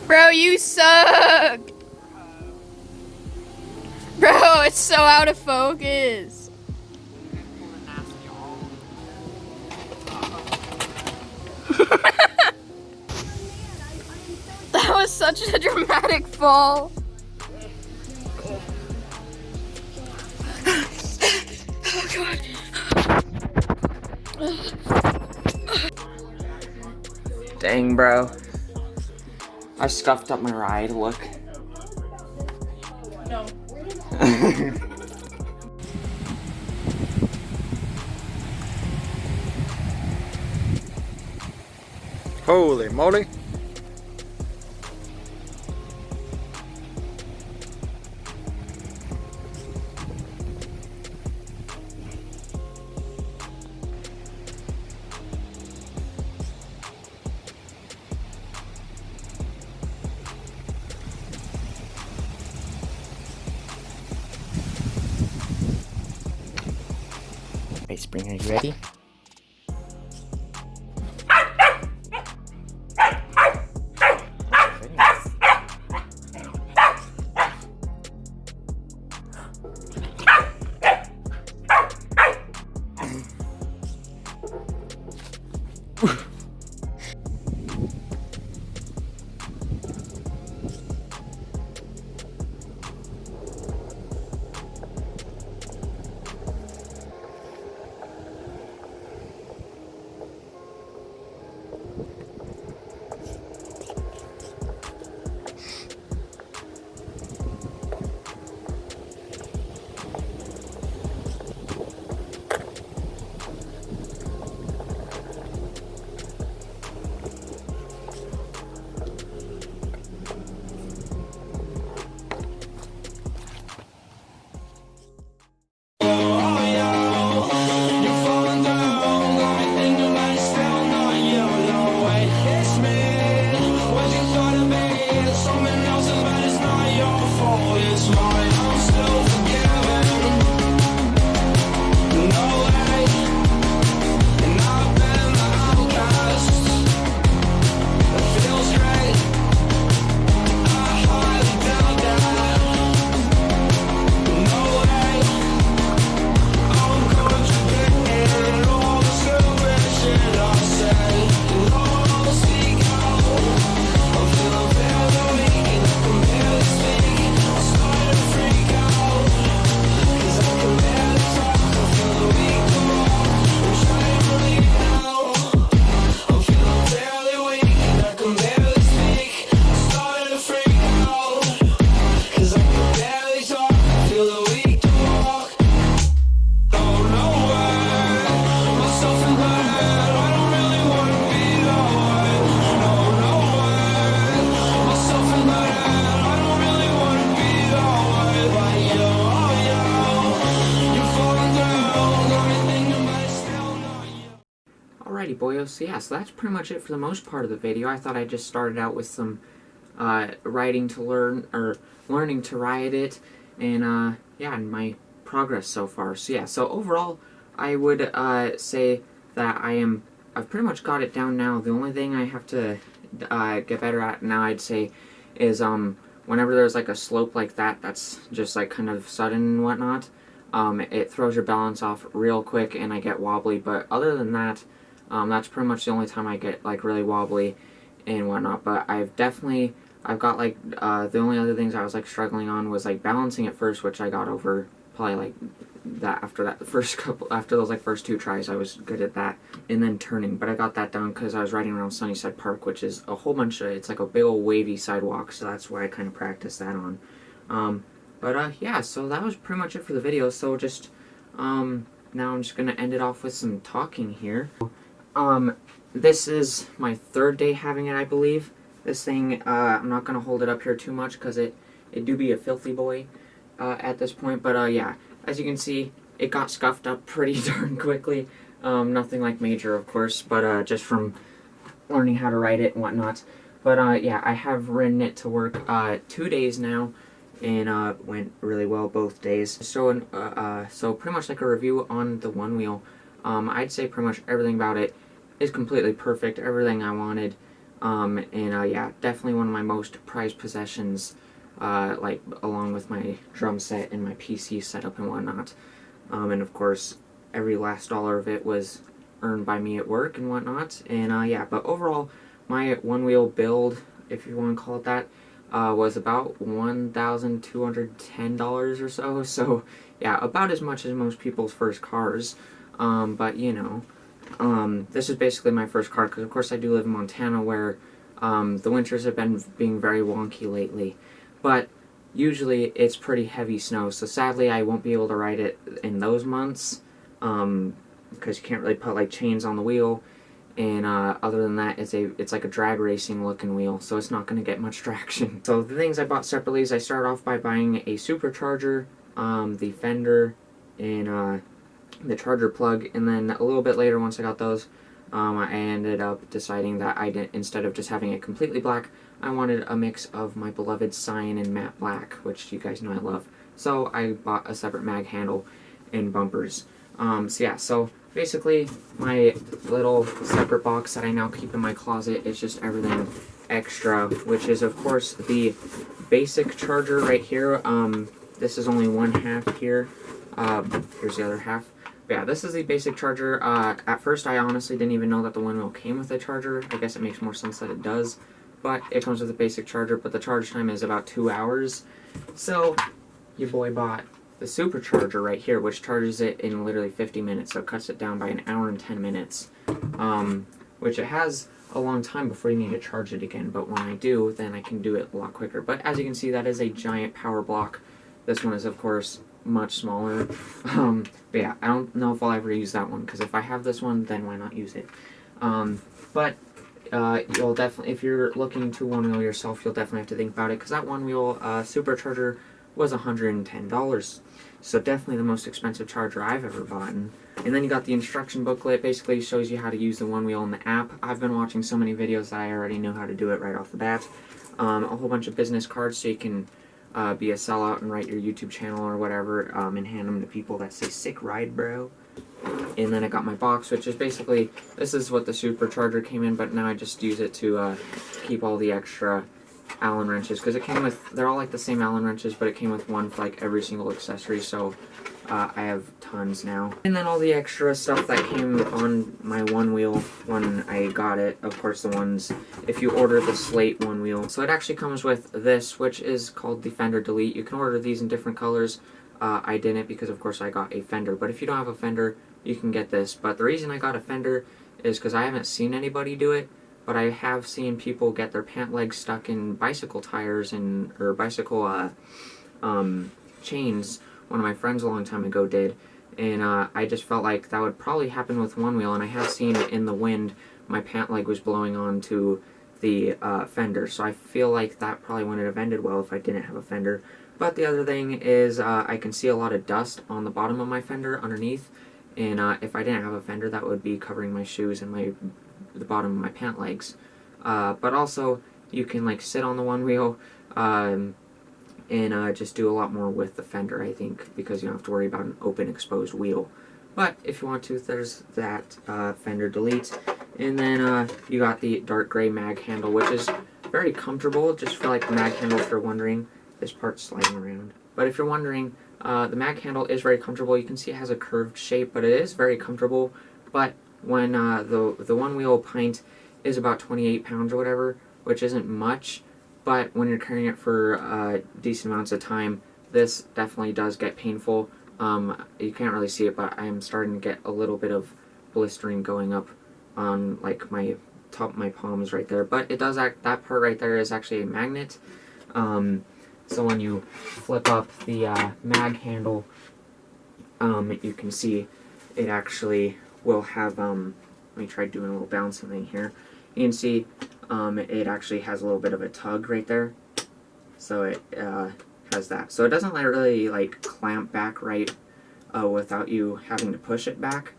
Bro, you suck! Bro, it's so out of focus. That was such a dramatic fall. Oh god. Dang, bro. I scuffed up my ride, look. No. Holy moly. Hey, Spring, are you ready? Alrighty, boyos. So yeah, so that's pretty much it for the most part of the video. I thought I just started out with some riding to learn, or learning to ride it, and yeah, and my progress so far. So yeah, so overall, I would say that I've pretty much got it down now. The only thing I have to get better at now, I'd say, is whenever there's like a slope like that, that's just like kind of sudden and whatnot, it throws your balance off real quick and I get wobbly. But other than that, that's pretty much the only time I get like really wobbly and whatnot. But I've got like the only other things I was like struggling on was like balancing at first, which I got over probably like that after those like first two tries I was good at that, and then turning. But I got that down because I was riding around Sunnyside Park, which is a whole bunch of, it's like a big old wavy sidewalk, so that's why I kind of practiced that on. Yeah, so that was pretty much it for the video. So just now I'm just gonna end it off with some talking here. This is my third day having it, I believe. This thing, I'm not gonna hold it up here too much because it do be a filthy boy at this point. But yeah, as you can see, it got scuffed up pretty darn quickly. Nothing like major, of course, but just from learning how to ride it and whatnot. But yeah, I have ridden it to work 2 days now, and went really well both days. So so pretty much like a review on the Onewheel. I'd say pretty much everything about it is completely perfect. Everything I wanted Yeah, definitely one of my most prized possessions, like along with my drum set and my PC setup and whatnot. And of course, every last dollar of it was earned by me at work and whatnot. And yeah, but overall, my one wheel build, if you want to call it that, was about $1,210 or so. So yeah, about as much as most people's first cars. But you know, this is basically my first car because of course I do live in Montana where the winters have been being very wonky lately. But usually it's pretty heavy snow, so sadly I won't be able to ride it in those months because you can't really put like chains on the wheel. And other than that, it's like a drag racing looking wheel, so it's not going to get much traction. So the things I bought separately is I started off by buying a supercharger, the fender, and the charger plug, and then a little bit later once I got those, I ended up deciding that instead of just having it completely black, I wanted a mix of my beloved cyan and matte black, which you guys know I love. So I bought a separate mag handle and bumpers. So yeah, so basically my little separate box that I now keep in my closet is just everything extra, which is of course the basic charger right here. This is only one half here. Here's the other half. But yeah, this is the basic charger. At first I honestly didn't even know that the Onewheel came with a charger. I guess it makes more sense that it does. But it comes with a basic charger, but the charge time is about 2 hours. So your boy bought the supercharger right here, which charges it in literally 50 minutes, so it cuts it down by an hour and 10 minutes. Which it has a long time before you need to charge it again, but when I do, then I can do it a lot quicker. But as you can see, that is a giant power block. This one is, of course, much smaller. But yeah, I don't know if I'll ever use that one, because if I have this one, then why not use it? You'll definitely, if you're looking to one wheel yourself, you'll definitely have to think about it, because that one wheel supercharger was $110. So definitely the most expensive charger I've ever bought. And then you got the instruction booklet. Basically shows you how to use the one wheel in the app. I've been watching so many videos that I already know how to do it right off the bat. A whole bunch of business cards so you can be a sellout and write your YouTube channel or whatever, and hand them to people that say "sick ride, bro." And then I got my box, which is basically, this is what the supercharger came in, but now I just use it to keep all the extra Allen wrenches, because it came with, they're all like the same Allen wrenches, but it came with one for like every single accessory, so I have tons now. And then all the extra stuff that came on my one wheel when I got it, of course the ones, if you order the slate one wheel. So it actually comes with this, which is called the Fender Delete. You can order these in different colors. I didn't, because of course I got a fender, but if you don't have a fender, you can get this. But the reason I got a fender is because I haven't seen anybody do it, but I have seen people get their pant legs stuck in bicycle tires and or bicycle chains. One of my friends a long time ago did, and I just felt like that would probably happen with one wheel, and I have seen it in the wind. My pant leg was blowing onto the fender, so I feel like that probably wouldn't have ended well if I didn't have a fender. But the other thing is I can see a lot of dust on the bottom of my fender underneath, and if I didn't have a fender, that would be covering my shoes and the bottom of my pant legs. But also, you can like sit on the one wheel and just do a lot more with the fender, I think, because you don't have to worry about an open exposed wheel. But if you want to, there's that fender delete. And then you got the dark gray mag handle, which is very comfortable, just for like the mag handle if you're wondering. This part's sliding around. But if you're wondering, the mag handle is very comfortable. You can see it has a curved shape, but it is very comfortable. But when the Onewheel Pint is about 28 pounds or whatever, which isn't much, but when you're carrying it for decent amounts of time, this definitely does get painful. You can't really see it, but I'm starting to get a little bit of blistering going up on like my top of my palms right there. But it does act, that part right there is actually a magnet. So when you flip up the mag handle, you can see it actually will have, let me try doing a little bouncing thing here. You can see it actually has a little bit of a tug right there. So it has that. So it doesn't really like clamp back right without you having to push it back.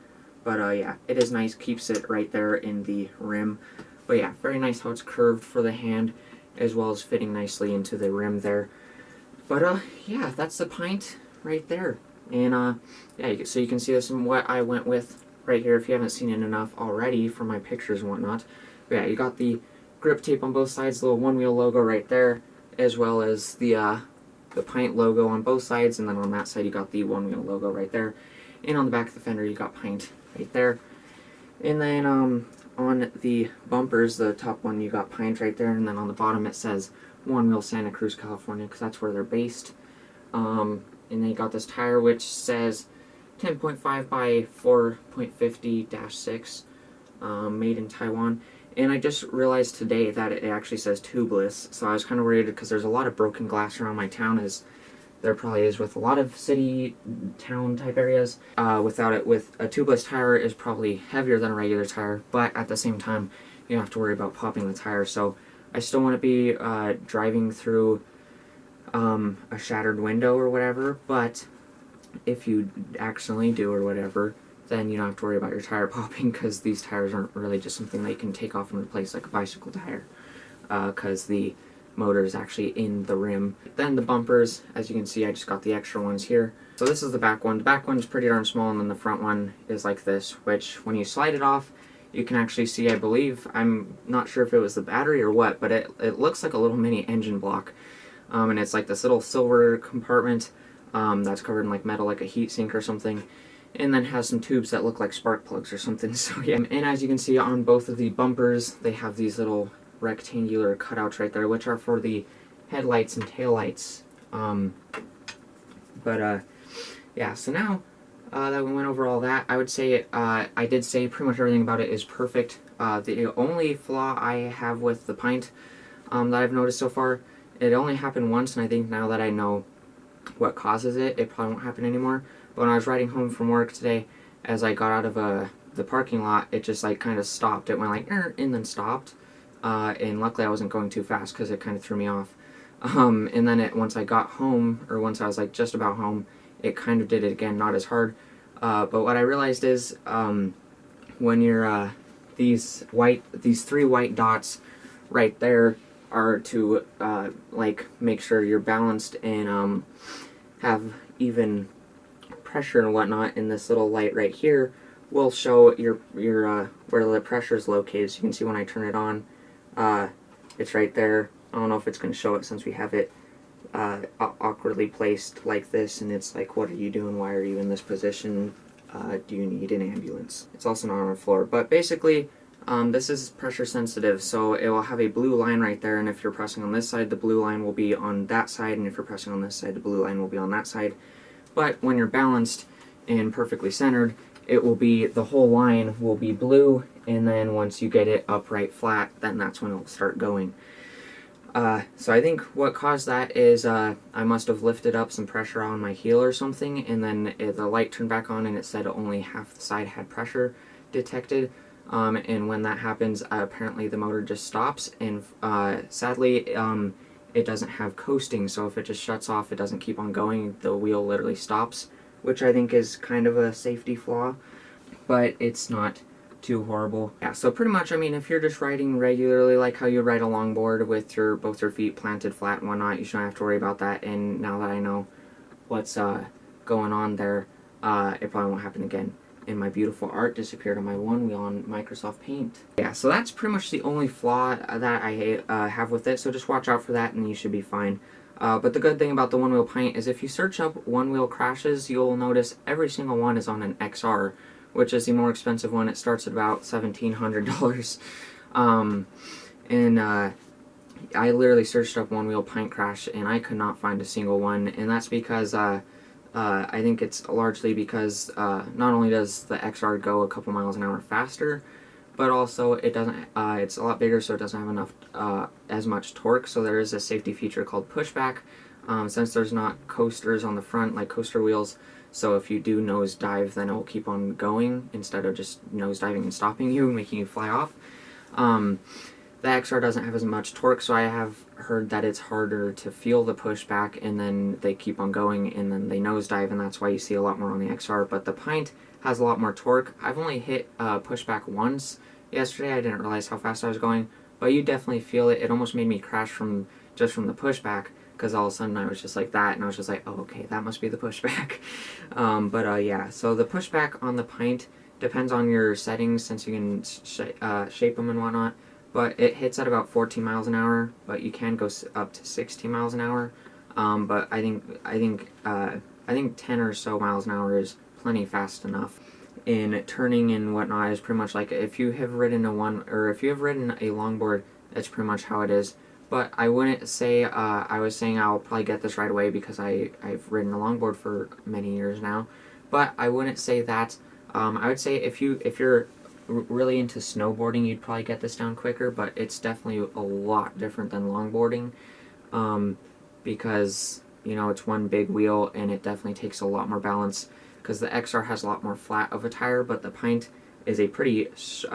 But yeah, it is nice, keeps it right there in the rim. But yeah, very nice how it's curved for the hand, as well as fitting nicely into the rim there. But yeah, that's the Pint right there. And yeah, so you can see this and what I went with right here if you haven't seen it enough already from my pictures and whatnot. But yeah, you got the grip tape on both sides, the little Onewheel logo right there, as well as the Pint logo on both sides, and then on that side you got the Onewheel logo right there. And on the back of the fender you got Pint right there. And then on the bumpers, the top one you got Pint right there, and then on the bottom it says Onewheel Santa Cruz, California, because that's where they're based. And then you got this tire which says 10.5 by 4.50-6, made in Taiwan. And I just realized today that it actually says tubeless, so I was kind of worried because there's a lot of broken glass around my town, as there probably is with a lot of city, town type areas. Without it, with a tubeless tire is probably heavier than a regular tire, but at the same time, you don't have to worry about popping the tire. So I still want to be driving through a shattered window or whatever, but if you accidentally do or whatever, then you don't have to worry about your tire popping, because these tires aren't really just something that you can take off and replace like a bicycle tire, because the motor is actually in the rim. Then the bumpers, as you can see, I just got the extra ones here. So this is the back one. The back one's pretty darn small, and then the front one is like this, which when you slide it off, you can actually see, I believe, I'm not sure if it was the battery or what, but it looks like a little mini engine block. And it's like this little silver compartment that's covered in like metal, like a heat sink or something, and then has some tubes that look like spark plugs or something. So yeah, and as you can see on both of the bumpers, they have these little rectangular cutouts right there, which are for the headlights and taillights. Yeah, so now that we went over all that, I would say I did say pretty much everything about it is perfect. The only flaw I have with the Pint that I've noticed so far, it only happened once, and I think now that I know what causes it, it probably won't happen anymore. But when I was riding home from work today, as I got out of the parking lot, it just like kind of stopped. It went like and then stopped. And luckily I wasn't going too fast because it kind of threw me off. And then once I got home, or once I was like just about home, it kind of did it again, not as hard. But what I realized is when you're these three white dots right there are to like make sure you're balanced and have even pressure and whatnot. And this little light right here will show your where the pressure is located. So you can see when I turn it on, it's right there. I don't know if it's going to show it since we have it awkwardly placed like this, and it's like, what are you doing? Why are you in this position? Do you need an ambulance? It's also not on the floor, but basically this is pressure sensitive, so it will have a blue line right there, and if you're pressing on this side, the blue line will be on that side, and if you're pressing on this side, the blue line will be on that side. But when you're balanced and perfectly centered, it will be, the whole line will be blue, and then once you get it upright flat, then that's when it will start going. So I think what caused that is I must have lifted up some pressure on my heel or something, and then the light turned back on and it said only half the side had pressure detected. And when that happens, apparently the motor just stops, and sadly it doesn't have coasting, so if it just shuts off, it doesn't keep on going, the wheel literally stops, which I think is kind of a safety flaw, but it's not too horrible. Yeah, so pretty much, I mean, if you're just riding regularly, like how you ride a longboard with both your feet planted flat and whatnot, you shouldn't have to worry about that. And now that I know what's going on there, it probably won't happen again. And my beautiful art disappeared on my Onewheel on Microsoft Paint. Yeah, so that's pretty much the only flaw that I have with it, so just watch out for that and you should be fine. But the good thing about the Onewheel Pint is if you search up Onewheel crashes, you'll notice every single one is on an XR, which is the more expensive one. It starts at about $1,700. I literally searched up Onewheel Pint crash, and I could not find a single one, and that's because I think it's largely because not only does the XR go a couple miles an hour faster, but also it doesn't. It's a lot bigger, so it doesn't have enough as much torque. So there is a safety feature called pushback. Since there's not coasters on the front like coaster wheels, so if you do nosedive, then it will keep on going instead of just nosediving and stopping you, making you fly off. The XR doesn't have as much torque, so I have heard that it's harder to feel the pushback, and then they keep on going, and then they nosedive, and that's why you see a lot more on the XR. But the Pint has a lot more torque. I've only hit pushback once yesterday. I didn't realize how fast I was going, but you definitely feel it. It almost made me crash just from the pushback, because all of a sudden I was just like that, and I was just like, oh, okay, that must be the pushback. Yeah, so the pushback on the Pint depends on your settings, since you can shape them and whatnot. but it hits at about 14 miles an hour, but you can go up to 16 miles an hour. But I think 10 or so miles an hour is plenty fast enough. In turning and whatnot is pretty much like if you have ridden a longboard, that's pretty much how it is. But I wouldn't say, I was saying I'll probably get this right away because I've ridden a longboard for many years now. But I wouldn't say that. I would say if you're really into snowboarding, you'd probably get this down quicker, but it's definitely a lot different than longboarding. Because, you know, it's one big wheel and it definitely takes a lot more balance. Because the XR has a lot more flat of a tire, but the Pint is a pretty, it's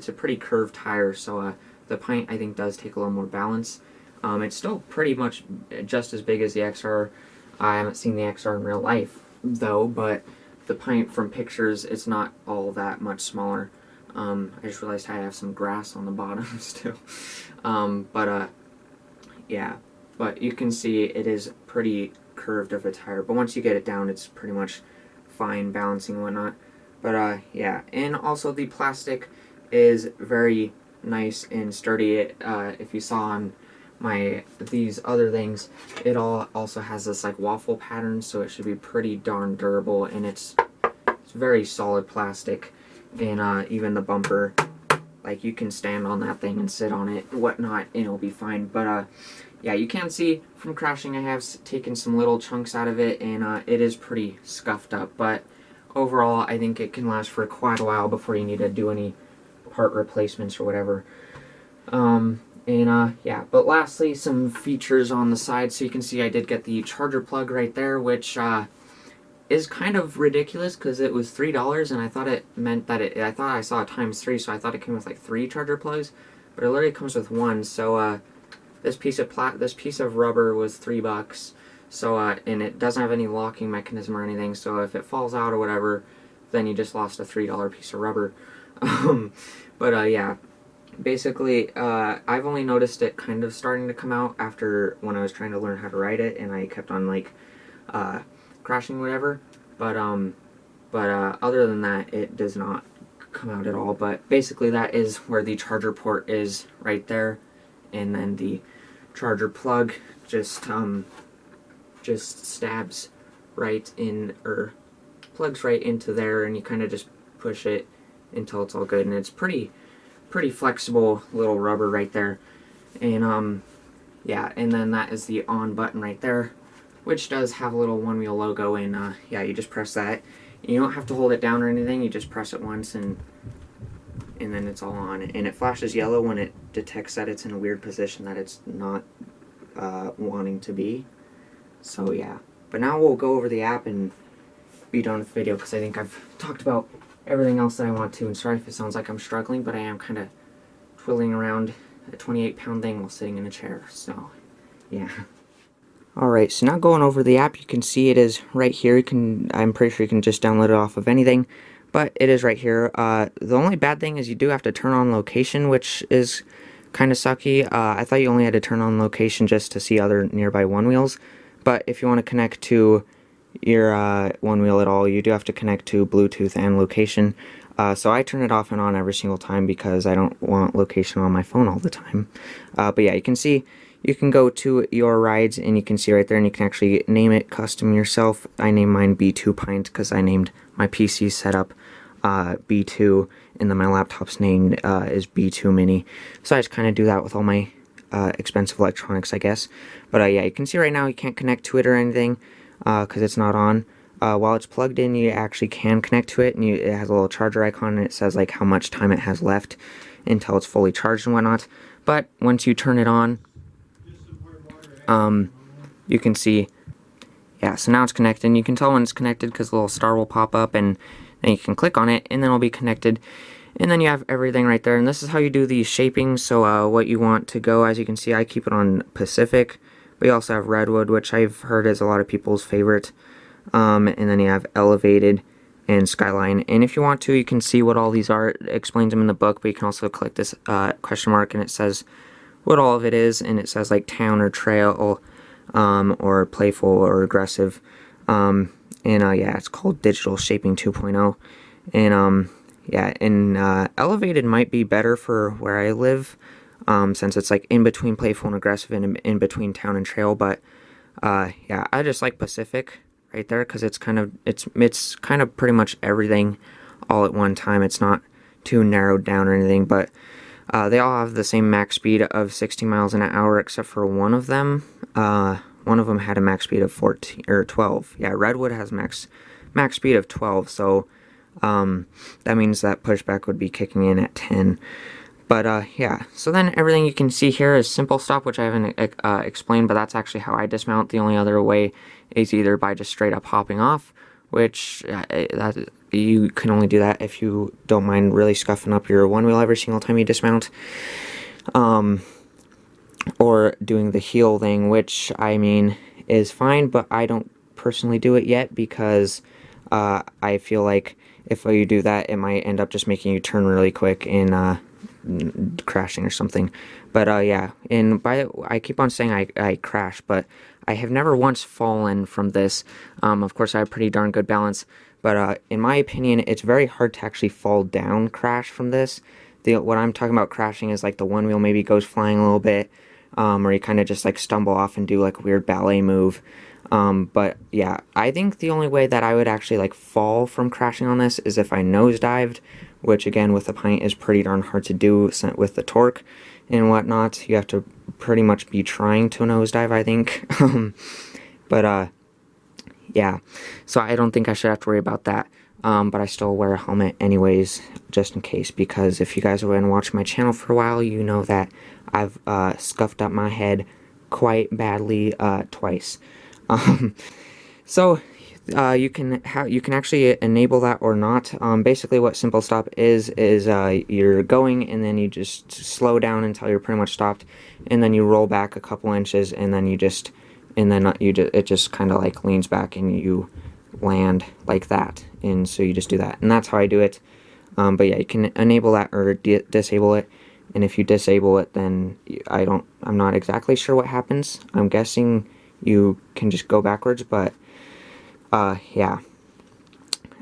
a pretty curved tire, so the Pint I think does take a little more balance. It's still pretty much just as big as the XR. I haven't seen the XR in real life though, but the Pint from pictures, it's not all that much smaller. I just realized I have some grass on the bottom still. Yeah, but you can see it is pretty curved of a tire, but once you get it down, it's pretty much fine balancing and whatnot. But yeah, and also the plastic is very nice and sturdy. If you saw on these other things, it also has this like waffle pattern, so it should be pretty darn durable, and it's very solid plastic. And even the bumper, like you can stand on that thing and sit on it and whatnot, and it'll be fine. But yeah, you can see from crashing I have taken some little chunks out of it, and it is pretty scuffed up, but overall I think it can last for quite a while before you need to do any part replacements or whatever. Yeah, but lastly, some features on the side. So you can see I did get the charger plug right there, which is kind of ridiculous because it was $3, and I thought it meant that I thought I saw a ×3, so I thought it came with like 3 charger plugs, but it literally comes with 1. So this piece of rubber was $3. So and it doesn't have any locking mechanism or anything. So if it falls out or whatever, then you just lost a $3 piece of rubber. Yeah, basically I've only noticed it kind of starting to come out after when I was trying to learn how to ride it, and I kept on like crashing whatever. But other than that, it does not come out at all. But basically that is where the charger port is, right there, and then the charger plug just stabs right in, or plugs right into there, and you kind of just push it until it's all good. And it's pretty flexible little rubber right there. And yeah, and then that is the on button right there, which does have a little Onewheel logo, and yeah, you just press that. You don't have to hold it down or anything, you just press it once, and then it's all on. And it flashes yellow when it detects that it's in a weird position that it's not wanting to be. So yeah, but now we'll go over the app and be done with the video, because I think I've talked about everything else that I want to. And sorry if it sounds like I'm struggling, but I am kind of twiddling around a 28-pound thing while sitting in a chair, so yeah. Alright, so now going over the app, you can see it is right here. I'm pretty sure you can just download it off of anything, but it is right here. The only bad thing is you do have to turn on location, which is kind of sucky. I thought you only had to turn on location just to see other nearby Onewheels, but if you want to connect to your Onewheel at all, you do have to connect to Bluetooth and location. So I turn it off and on every single time because I don't want location on my phone all the time. But yeah, you can see, you can go to your rides and you can see right there, and you can actually name it custom yourself. I named mine B2 Pint because I named my PC setup B2, and then my laptop's named is B2 Mini. So I just kind of do that with all my expensive electronics, I guess. But yeah, you can see right now you can't connect to it or anything because it's not on. While it's plugged in, you actually can connect to it, and it has a little charger icon, and it says like how much time it has left until it's fully charged and whatnot. But once you turn it on, you can see, yeah, so now it's connected, and you can tell when it's connected because a little star will pop up, and then you can click on it, and then it'll be connected, and then you have everything right there. And this is how you do the shaping. So what you want to go, as you can see, I keep it on Pacific, but you also have Redwood, which I've heard is a lot of people's favorite, and then you have Elevated and Skyline. And if you want to, you can see what all these are. It explains them in the book, but you can also click this question mark, and it says what all of it is, and it says like town or trail, or playful or aggressive. Yeah, it's called Digital Shaping 2.0. And yeah, and elevated might be better for where I live, since it's like in between playful and aggressive and in between town and trail. But yeah, I just like Pacific right there because it's kind of pretty much everything all at one time. It's not too narrowed down or anything, but they all have the same max speed of 60 miles an hour except for one of them. One of them had a max speed of 14 or 12. Yeah, Redwood has max speed of 12, so that means that pushback would be kicking in at 10. But yeah, so then everything you can see here is simple stop, which I haven't explained, but that's actually how I dismount. The only other way is either by just straight up hopping off, which that you can only do that if you don't mind really scuffing up your one wheel every single time you dismount. Or doing the heel thing, which I mean is fine, but I don't personally do it yet because I feel like if you do that, it might end up just making you turn really quick and crashing or something. But yeah, and I keep on saying I crash, but I have never once fallen from this. Of course, I have pretty darn good balance, but in my opinion, it's very hard to actually fall down crash from this. What I'm talking about crashing is like the one wheel maybe goes flying a little bit, or you kind of just like stumble off and do like a weird ballet move. But yeah, I think the only way that I would actually like fall from crashing on this is if I nosedived, which again with a pint is pretty darn hard to do with the torque and whatnot. You have to pretty much be trying to nosedive, I think. But yeah, so I don't think I should have to worry about that. But I still wear a helmet anyways, just in case, because if you guys have been watching my channel for a while, you know that I've scuffed up my head quite badly twice. So you can actually enable that or not. Basically what simple stop is you're going and then you just slow down until you're pretty much stopped, and then you roll back a couple inches, and then it just kind of like leans back and you land like that. And so you just do that, and that's how I do it. But yeah, you can enable that or disable it. And if you disable it, then I'm not exactly sure what happens. I'm guessing you can just go backwards, but yeah,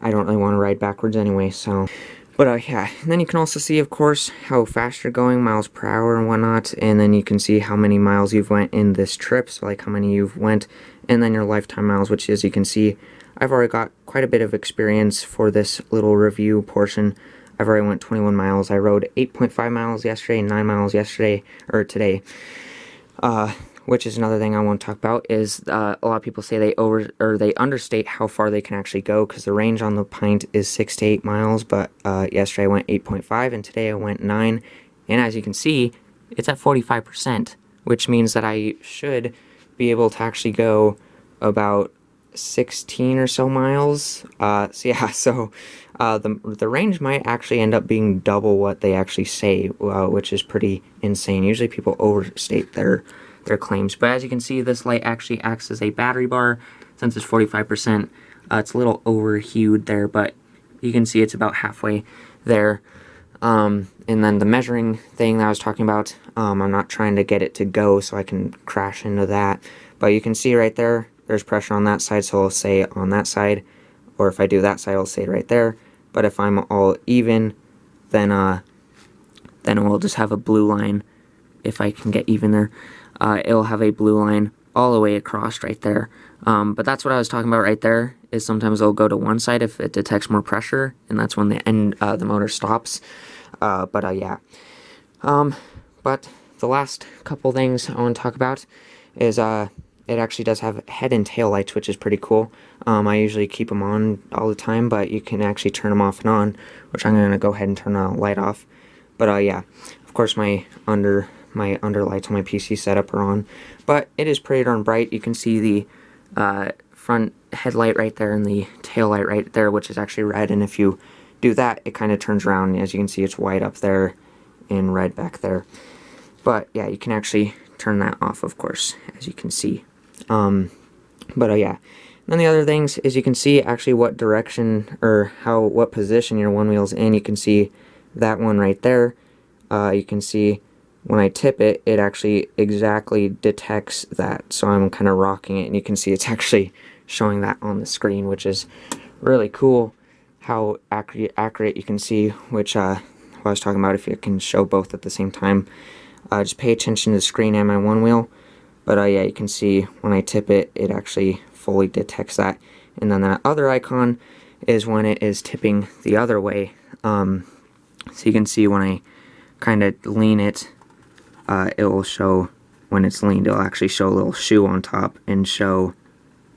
I don't really want to ride backwards anyway, so. But yeah, and then you can also see, of course, how fast you're going, miles per hour and whatnot, and then you can see how many miles you've went in this trip, so like how many you've went, and then your lifetime miles, which as you can see, I've already got quite a bit of experience for this little review portion. I've already went 21 miles. I rode 8.5 miles yesterday and 9 miles today. Which is another thing I want to talk about is a lot of people say they understate how far they can actually go, because the range on the pint is 6 to 8 miles, but yesterday I went 8.5 and today I went 9, and as you can see, it's at 45%, which means that I should be able to actually go about 16 or so miles. So yeah, so the range might actually end up being double what they actually say, which is pretty insane. Usually people overstate their claims, but as you can see, this light actually acts as a battery bar. Since it's 45%, it's a little overhued there, but you can see it's about halfway there. And then the measuring thing that I was talking about, I'm not trying to get it to go so I can crash into that, but you can see right there, there's pressure on that side, so I'll say on that side, or if I do that side, I'll say right there. But if I'm all even, then we'll just have a blue line. If I can get even there, it'll have a blue line all the way across right there. But that's what I was talking about right there, is sometimes it'll go to one side if it detects more pressure, and that's when the motor stops. Yeah. But the last couple things I want to talk about is it actually does have head and tail lights, which is pretty cool. I usually keep them on all the time, but you can actually turn them off and on, which I'm going to go ahead and turn the light off. But yeah, of course my under lights on my PC setup are on, but it is pretty darn bright. You can see the front headlight right there and the tail light right there, which is actually red, and if you do that, it kind of turns around. As you can see, it's white up there and red back there. But yeah, you can actually turn that off, of course, as you can see. Yeah. And then the other things is you can see actually what direction or what position your one wheel's in. You can see that one right there. You can see when I tip it, it actually exactly detects that. So I'm kind of rocking it, and you can see it's actually showing that on the screen, which is really cool how accurate you can see, which what I was talking about, if you can show both at the same time. Just pay attention to the screen and my one wheel. But yeah, you can see when I tip it, it actually fully detects that. And then that other icon is when it is tipping the other way. So you can see when I kind of lean it, it will show when it's leaned. It'll actually show a little shoe on top and show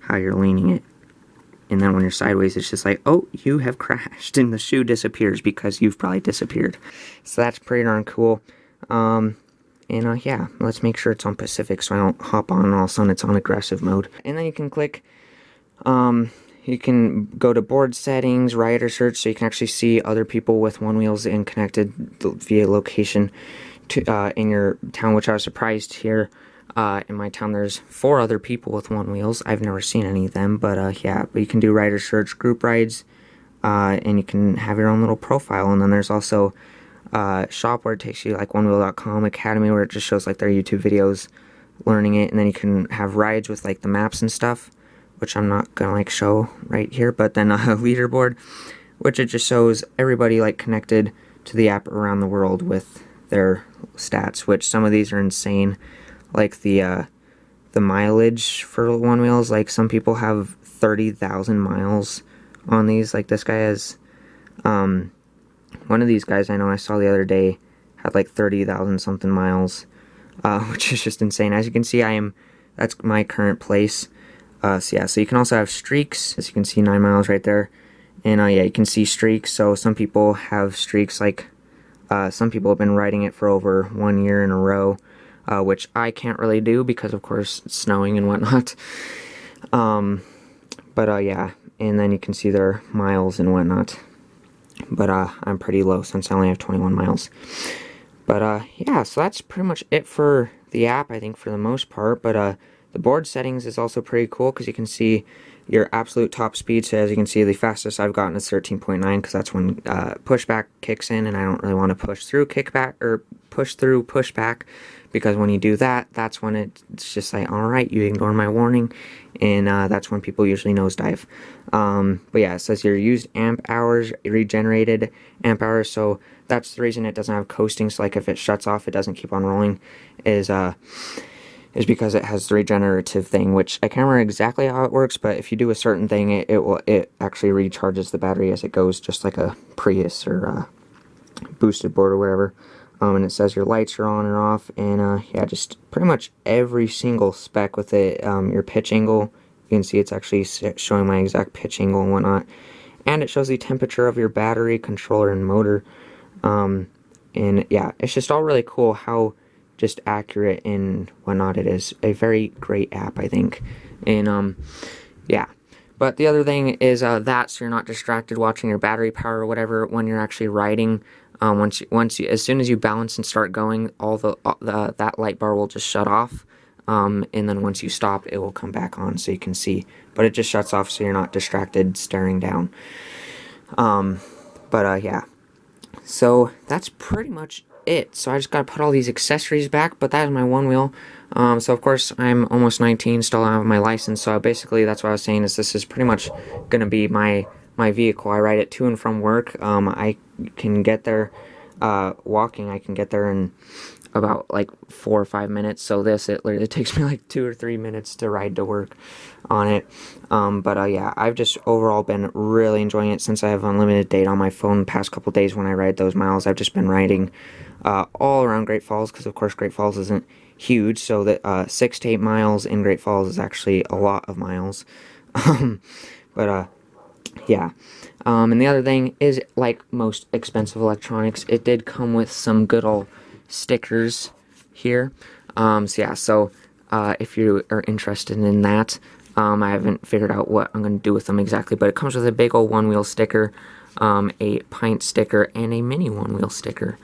how you're leaning it. And then when you're sideways, it's just like, oh, you have crashed, and the shoe disappears because you've probably disappeared. So that's pretty darn cool. Yeah, let's make sure it's on Pacific so I don't hop on and all of a sudden it's on aggressive mode. And then you can click, you can go to board settings, rider search, so you can actually see other people with one wheels and connected via location to, in your town, which I was surprised here. In my town there's 4 other people with one wheels. I've never seen any of them, but yeah, but you can do rider search, group rides, and you can have your own little profile. And then there's also shop where it takes you, like onewheel.com, academy where it just shows like their YouTube videos learning it, and then you can have rides with like the maps and stuff, which I'm not gonna like show right here, but then a leaderboard, which it just shows everybody like connected to the app around the world with their stats, which some of these are insane, like the mileage for one wheels. Like some people have 30,000 miles on these. Like this guy has one of these guys I know I saw the other day had like 30,000 something miles, which is just insane. As you can see, that's my current place. So yeah, so you can also have streaks. As you can see, 9 miles right there. And yeah, you can see streaks. So some people have streaks, like some people have been riding it for over 1 year in a row, which I can't really do because of course it's snowing and whatnot. Yeah, and then you can see their miles and whatnot. But I'm pretty low since I only have 21 miles. But yeah, so that's pretty much it for the app, I think, for the most part. But the board settings is also pretty cool because you can see your absolute top speed. So as you can see, the fastest I've gotten is 13.9 because that's when pushback kicks in, and I don't really want to push through kickback or push through pushback, because when you do that, that's when it's just like, all right, you ignore my warning, and that's when people usually nosedive. But yeah, it says your used amp hours, regenerated amp hours, so that's the reason it doesn't have coasting. So like if it shuts off, it doesn't keep on rolling, is because it has the regenerative thing, which I can't remember exactly how it works, but if you do a certain thing, it actually recharges the battery as it goes, just like a Prius or boosted board or whatever. And it says your lights are on or off, and yeah, just pretty much every single spec with it. Your pitch angle, you can see it's actually showing my exact pitch angle and whatnot, and it shows the temperature of your battery, controller, and motor. And yeah, it's just all really cool how just accurate and whatnot it is. A very great app, I think. And yeah, but the other thing is that so you're not distracted watching your battery power or whatever when you're actually riding. As soon as you balance and start going, all that light bar will just shut off, and then once you stop, it will come back on so you can see. But it just shuts off so you're not distracted staring down. Yeah, so that's pretty much it. So I just gotta put all these accessories back, but that is my one wheel. So of course I'm almost 19, still don't have my license. So basically that's what I was saying, is this is pretty much gonna be my vehicle. I ride it to and from work. I can get there walking. I can get there in about like 4 or 5 minutes. So it literally takes me like 2 or 3 minutes to ride to work on it. Yeah, I've just overall been really enjoying it since I have unlimited data on my phone the past couple days. When I ride those miles, I've just been riding all around Great Falls, because of course Great Falls isn't huge, so that 6 to 8 miles in Great Falls is actually a lot of miles. Yeah. And the other thing is, like most expensive electronics, it did come with some good old stickers here. If you are interested in that, I haven't figured out what I'm going to do with them exactly, but it comes with a big old one wheel sticker, a pint sticker, and a mini one wheel sticker.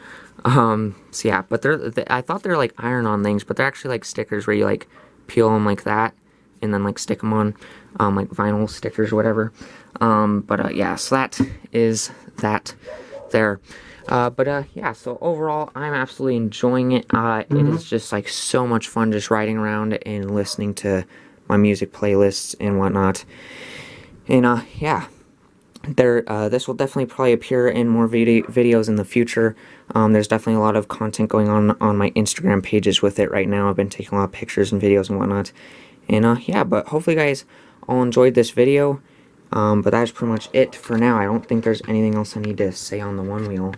But I thought they're like iron-on things, but they're actually like stickers where you like peel them like that and then like stick them on, like vinyl stickers or whatever. Yeah, so that is that there. Yeah, so overall, I'm absolutely enjoying it. It is just like so much fun just riding around and listening to my music playlists and whatnot. And yeah, this will definitely probably appear in more videos in the future. There's definitely a lot of content going on my Instagram pages with it right now. I've been taking a lot of pictures and videos and whatnot. And yeah, but hopefully you guys all enjoyed this video. But that's pretty much it for now. I don't think there's anything else I need to say on the Onewheel.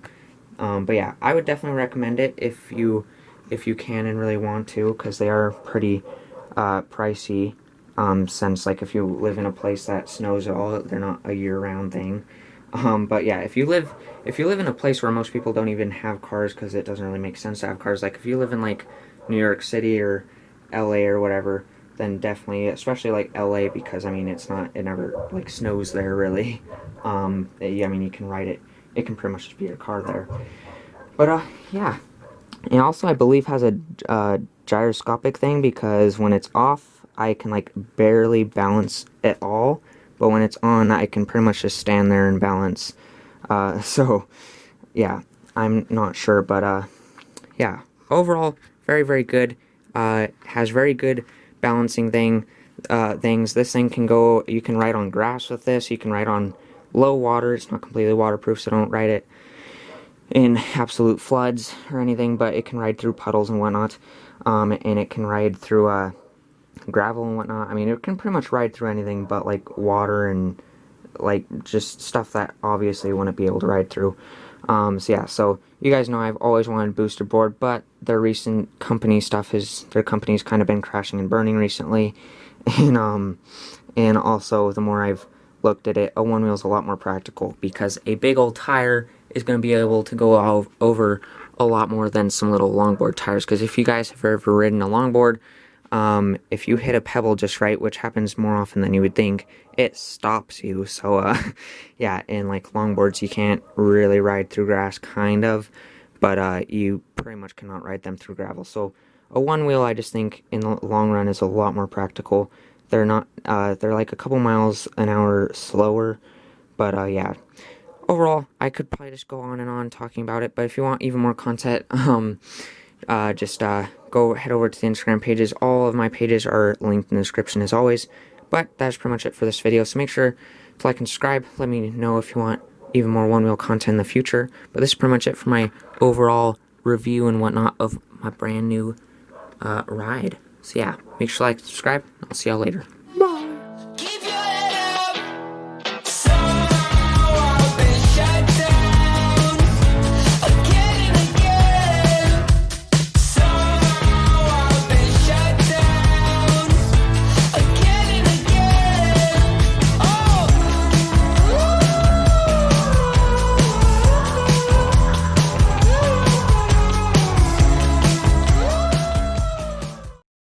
But yeah, I would definitely recommend it if you can and really want to, because they are pretty pricey. Since like if you live in a place that snows at all, they're not a year-round thing. But yeah, if you live in a place where most people don't even have cars, because it doesn't really make sense to have cars. Like if you live in like New York City or LA or whatever, then definitely, especially like LA, because I mean it never like snows there really. Yeah, I mean you can ride it. It can pretty much just be your car there. But yeah, and also I believe has a gyroscopic thing, because when it's off, I can like barely balance at all, but when it's on, I can pretty much just stand there and balance. So yeah, I'm not sure, but yeah, overall very, very good. Has very good balancing things. This thing can go, you can ride on grass with this, you can ride on low water. It's not completely waterproof, so don't ride it in absolute floods or anything, but it can ride through puddles and whatnot. And it can ride through gravel and whatnot. I mean, it can pretty much ride through anything but like water and like just stuff that obviously wouldn't be able to ride through. So yeah, so you guys know I've always wanted a booster board, but their recent their company's kind of been crashing and burning recently. And also the more I've looked at it, a Onewheel is a lot more practical, because a big old tire is going to be able to go over a lot more than some little longboard tires. Because if you guys have ever ridden a longboard, if you hit a pebble just right, which happens more often than you would think, it stops you. So yeah, in like longboards you can't really ride through grass, kind of, but you pretty much cannot ride them through gravel. So a Onewheel, I just think in the long run, is a lot more practical. They're not they're like a couple miles an hour slower, but yeah, overall I could probably just go on and on talking about it. But if you want even more content, just go head over to the Instagram pages. All of my pages are linked in the description as always. But that's pretty much it for this video, so make sure to like and subscribe. Let me know if you want even more Onewheel content in the future. But this is pretty much it for my overall review and whatnot of my brand new ride. So yeah, make sure to like and subscribe. I'll see y'all later.